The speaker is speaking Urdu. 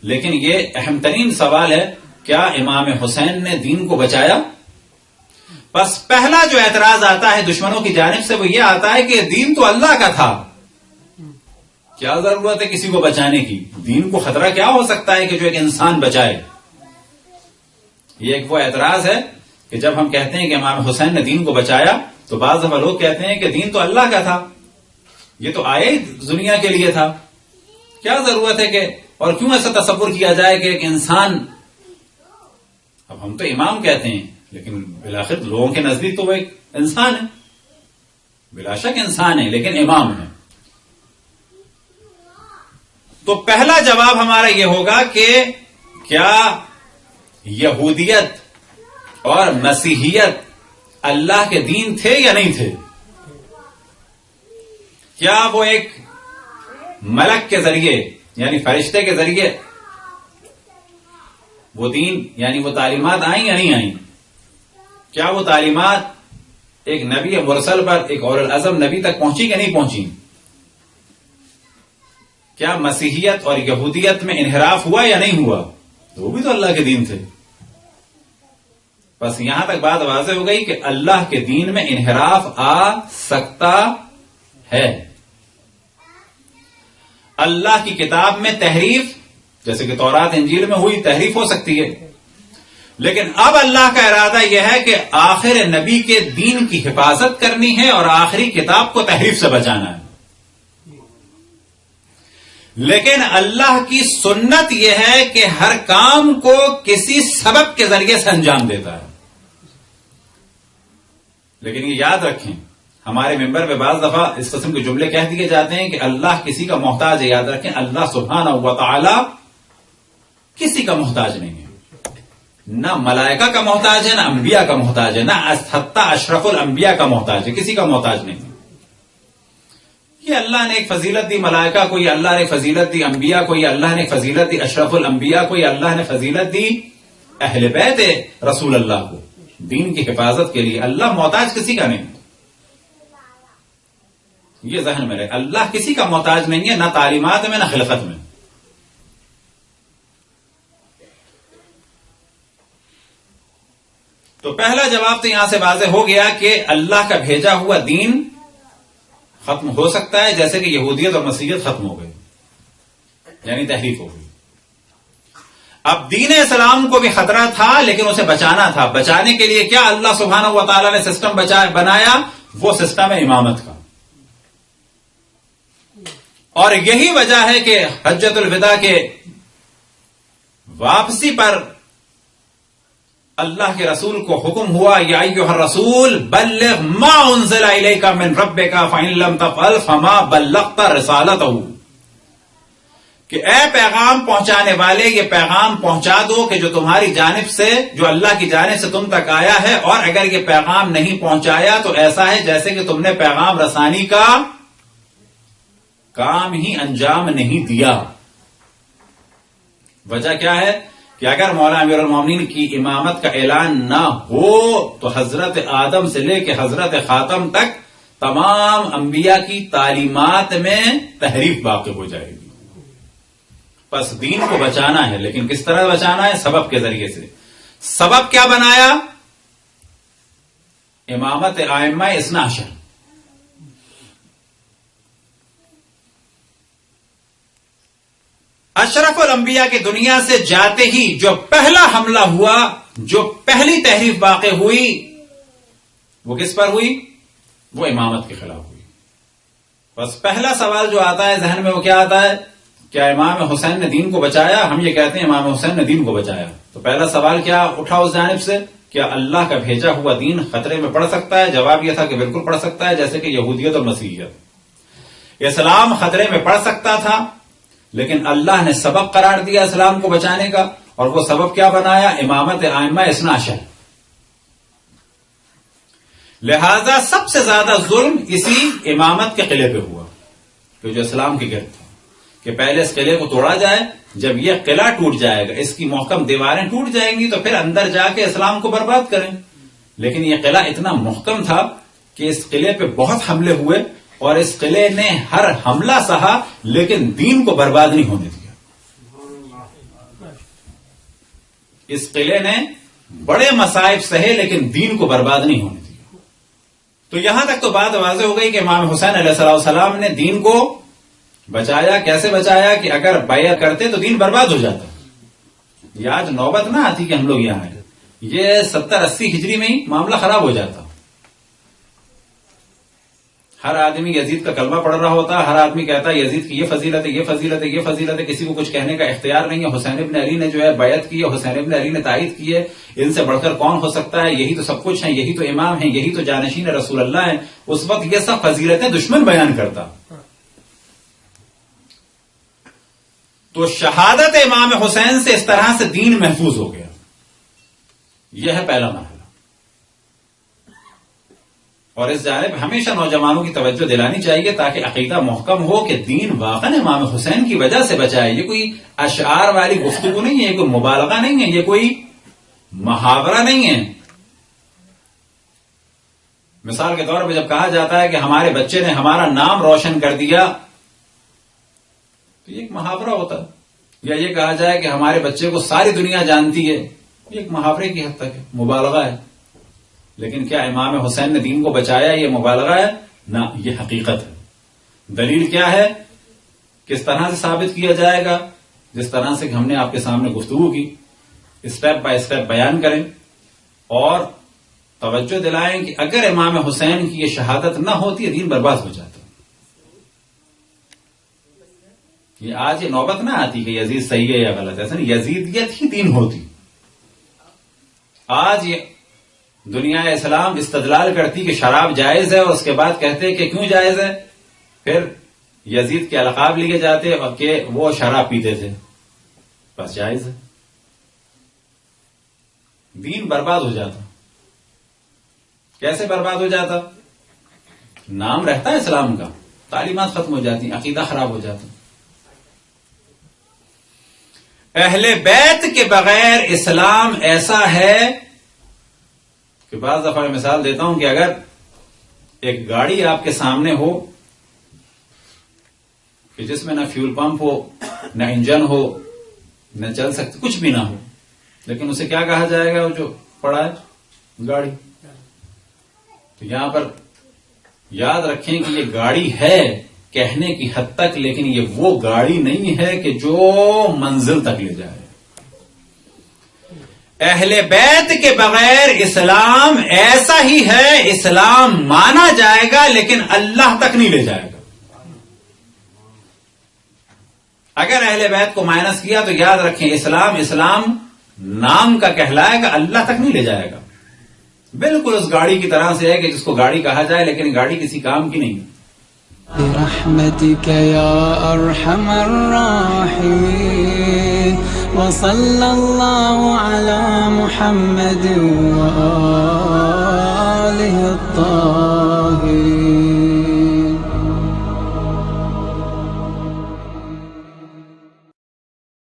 لیکن یہ اہم ترین سوال ہے، کیا امام حسین نے دین کو بچایا؟ بس پہلا جو اعتراض آتا ہے دشمنوں کی جانب سے وہ یہ آتا ہے کہ دین تو اللہ کا تھا، کیا ضرورت ہے کسی کو بچانے کی؟ دین کو خطرہ کیا ہو سکتا ہے کہ جو ایک انسان بچائے؟ یہ ایک وہ اعتراض ہے کہ جب ہم کہتے ہیں کہ امام حسین نے دین کو بچایا تو بعض دفعہ لوگ کہتے ہیں کہ دین تو اللہ کا تھا، یہ تو آئے دنیا کے لیے تھا، کیا ضرورت ہے کہ، اور کیوں ایسا تصور کیا جائے کہ ایک انسان، اب ہم تو امام کہتے ہیں لیکن بالآخر لوگوں کے نزدیک تو وہ ایک انسان ہے، بلا شک انسان ہے لیکن امام ہے۔ تو پہلا جواب ہمارا یہ ہوگا کہ کیا یہودیت اور مسیحیت اللہ کے دین تھے یا نہیں تھے؟ کیا وہ ایک ملک کے ذریعے یعنی فرشتے کے ذریعے وہ دین یعنی وہ تعلیمات آئیں یا نہیں آئیں؟ کیا وہ تعلیمات ایک نبی مرسل پر، ایک اولو العزم نبی تک پہنچی کہ نہیں پہنچی؟ کیا مسیحیت اور یہودیت میں انحراف ہوا یا نہیں ہوا؟ تو وہ بھی تو اللہ کے دین تھے۔ بس یہاں تک بات واضح ہو گئی کہ اللہ کے دین میں انحراف آ سکتا ہے۔ اللہ کی کتاب میں تحریف، جیسے کہ تورات انجیل میں ہوئی، تحریف ہو سکتی ہے، لیکن اب اللہ کا ارادہ یہ ہے کہ آخر نبی کے دین کی حفاظت کرنی ہے اور آخری کتاب کو تحریف سے بچانا ہے۔ لیکن اللہ کی سنت یہ ہے کہ ہر کام کو کسی سبب کے ذریعے سے انجام دیتا ہے۔ لیکن یہ یاد رکھیں، ہمارے ممبر پہ بعض دفعہ اس قسم کے جملے کہہ دیے جاتے ہیں کہ اللہ کسی کا محتاج ہے۔ یاد رکھیں، اللہ سبحانہ و تعالی کسی کا محتاج نہیں ہے، نہ ملائکہ کا محتاج ہے، نہ انبیاء کا محتاج ہے، نہ حتی اشرف الانبیاء کا محتاج ہے، کسی کا محتاج نہیں ہے۔ یہ اللہ نے ایک فضیلت دی ملائکہ کو، یہ اللہ نے فضیلت دی انبیاء کو، یہ اللہ نے فضیلت دی اشرف الانبیاء کو، یہ اللہ نے فضیلت دی اہل بیت رسول اللہ کو دین کی حفاظت کے لیے۔ اللہ محتاج کسی کا نہیں، یہ ذہن میں رہے، اللہ کسی کا محتاج نہیں ہے، نہ تعلیمات میں نہ خلقت میں۔ تو پہلا جواب تو یہاں سے واضح ہو گیا کہ اللہ کا بھیجا ہوا دین ختم ہو سکتا ہے، جیسے کہ یہودیت اور مسیحیت ختم ہو گئی، یعنی تحریف ہو گئی۔ اب دین اسلام کو بھی خطرہ تھا لیکن اسے بچانا تھا۔ بچانے کے لیے کیا اللہ سبحانہ و تعالی نے سسٹم بنایا؟ وہ سسٹم ہے امامت کا، اور یہی وجہ ہے کہ حجۃ الوداع کے واپسی پر اللہ کے رسول کو حکم ہوا، یا ایھا الرسول بلغ ما انزل الیک من ربک فإن لم تفعل فما بلغت رسالتہ، کہ اے پیغام پہنچانے والے، یہ پیغام پہنچا دو کہ جو تمہاری جانب سے، جو اللہ کی جانب سے تم تک آیا ہے، اور اگر یہ پیغام نہیں پہنچایا تو ایسا ہے جیسے کہ تم نے پیغام رسانی کا کام ہی انجام نہیں دیا۔ وجہ کیا ہے کہ اگر مولا امیر المومنین کی امامت کا اعلان نہ ہو تو حضرت آدم سے لے کے حضرت خاتم تک تمام انبیاء کی تعلیمات میں تحریف واقع ہو جائے گی۔ بس دین کو بچانا ہے، لیکن کس طرح بچانا ہے؟ سبب کے ذریعے سے۔ سبب کیا بنایا؟ امامت ائمہ اثنا عشر۔ اشرف الانبیاء کی دنیا سے جاتے ہی جو پہلا حملہ ہوا، جو پہلی تحریف واقع ہوئی، وہ کس پر ہوئی؟ وہ امامت کے خلاف ہوئی۔ بس پہلا سوال جو آتا ہے ذہن میں وہ کیا آتا ہے؟ کیا امام حسین نے دین کو بچایا؟ ہم یہ کہتے ہیں امام حسین نے دین کو بچایا، تو پہلا سوال کیا اٹھا اس جانب سے؟ کیا اللہ کا بھیجا ہوا دین خطرے میں پڑ سکتا ہے؟ جواب یہ تھا کہ بالکل پڑ سکتا ہے، جیسے کہ یہودیت اور مسیحیت۔ اسلام خطرے میں پڑ سکتا تھا، لیکن اللہ نے سبب قرار دیا اسلام کو بچانے کا، اور وہ سبب کیا بنایا؟ امامت ائمہ اثنا عشر۔ لہذا سب سے زیادہ ظلم اسی امامت کے قلعے پہ ہوا، کہ جو اسلام کی گرد تھا، کہ پہلے اس قلعے کو توڑا جائے، جب یہ قلعہ ٹوٹ جائے گا، اس کی محکم دیواریں ٹوٹ جائیں گی، تو پھر اندر جا کے اسلام کو برباد کریں۔ لیکن یہ قلعہ اتنا محکم تھا کہ اس قلعے پہ بہت حملے ہوئے، اور اس قلعے نے ہر حملہ سہا، لیکن دین کو برباد نہیں ہونے دیا۔ اس قلعے نے بڑے مصائب سہے لیکن دین کو برباد نہیں ہونے دیا. تو یہاں تک تو بات واضح ہو گئی کہ امام حسین علیہ السلام نے دین کو بچایا. کیسے بچایا کہ اگر بیعت کرتے تو دین برباد ہو جاتا. یہ آج نوبت نہ آتی کہ ہم لوگ یہاں آئے, یہ 70-80 ہجری میں ہی معاملہ خراب ہو جاتا. ہر آدمی یزید کا کلمہ پڑھ رہا ہوتا, ہر آدمی کہتا ہے یزید کی یہ فضیلت ہے, یہ فضیلت ہے, یہ فضیلت ہے, کسی کو کچھ کہنے کا اختیار نہیں ہے. حسین ابن علی نے جو ہے بیعت کی ہے, حسین ابن علی نے تائید کی ہے, ان سے بڑھ کر کون ہو سکتا ہے, یہی تو سب کچھ ہیں, یہی تو امام ہیں, یہی تو جانشین رسول اللہ ہیں. اس وقت یہ سب فضیلتیں دشمن بیان کرتا. تو شہادت امام حسین سے اس طرح سے دین محفوظ ہو گیا. یہ ہے پہلا مرحلہ. اور اس جانب ہمیشہ نوجوانوں کی توجہ دلانی چاہیے تاکہ عقیدہ محکم ہو کہ دین واقعا امام حسین کی وجہ سے بچائے. یہ کوئی اشعار والی گفتگو نہیں ہے, یہ کوئی مبالغہ نہیں ہے, یہ کوئی محاورہ نہیں ہے. مثال کے طور پہ جب کہا جاتا ہے کہ ہمارے بچے نے ہمارا نام روشن کر دیا تو یہ ایک محاورہ ہوتا ہے. یا یہ کہا جائے کہ ہمارے بچے کو ساری دنیا جانتی ہے, یہ ایک محاورے کی حد تک ہے, مبالغہ ہے. لیکن کیا امام حسین نے دین کو بچایا یہ مبالغہ ہے؟ نہ, یہ حقیقت ہے. دلیل کیا ہے؟ کس طرح سے ثابت کیا جائے گا؟ جس طرح سے ہم نے آپ کے سامنے گفتگو کی, اسٹیپ بائی اسٹیپ بیان کریں اور توجہ دلائیں کہ اگر امام حسین کی یہ شہادت نہ ہوتی ہے دین برباد ہو جاتا. یہ آج یہ نوبت نہ آتی کہ یزید صحیح ہے یا غلط ہے, ایسا نہیں, یزیدیت ہی دین ہوتی. آج یہ دنیا اسلام استدلال کرتی کہ شراب جائز ہے اور اس کے بعد کہتے کہ کیوں جائز ہے, پھر یزید کے القاب لیے جاتے اور کہ وہ شراب پیتے تھے, بس جائز ہے. دین برباد ہو جاتا. کیسے برباد ہو جاتا؟ نام رہتا ہے اسلام کا, تعلیمات ختم ہو جاتی, عقیدہ خراب ہو جاتا. اہل بیت کے بغیر اسلام ایسا ہے کہ بعض دفعہ میں مثال دیتا ہوں کہ اگر ایک گاڑی آپ کے سامنے ہو کہ جس میں نہ فیول پمپ ہو, نہ انجن ہو, نہ چل سکتے, کچھ بھی نہ ہو, لیکن اسے کیا کہا جائے گا وہ جو پڑا ہے, گاڑی. تو یہاں پر یاد رکھیں کہ یہ گاڑی ہے کہنے کی حد تک, لیکن یہ وہ گاڑی نہیں ہے کہ جو منزل تک لے جائے. اہل بیت کے بغیر اسلام ایسا ہی ہے, اسلام مانا جائے گا لیکن اللہ تک نہیں لے جائے گا. اگر اہل بیت کو مائنس کیا تو یاد رکھیں اسلام نام کا کہلائے گا, اللہ تک نہیں لے جائے گا. بالکل اس گاڑی کی طرح سے ہے کہ جس کو گاڑی کہا جائے لیکن گاڑی کسی کام کی نہیں. برحمتك يا أرحم الراحمين وصلى الله على محمد وآله الطاهرين.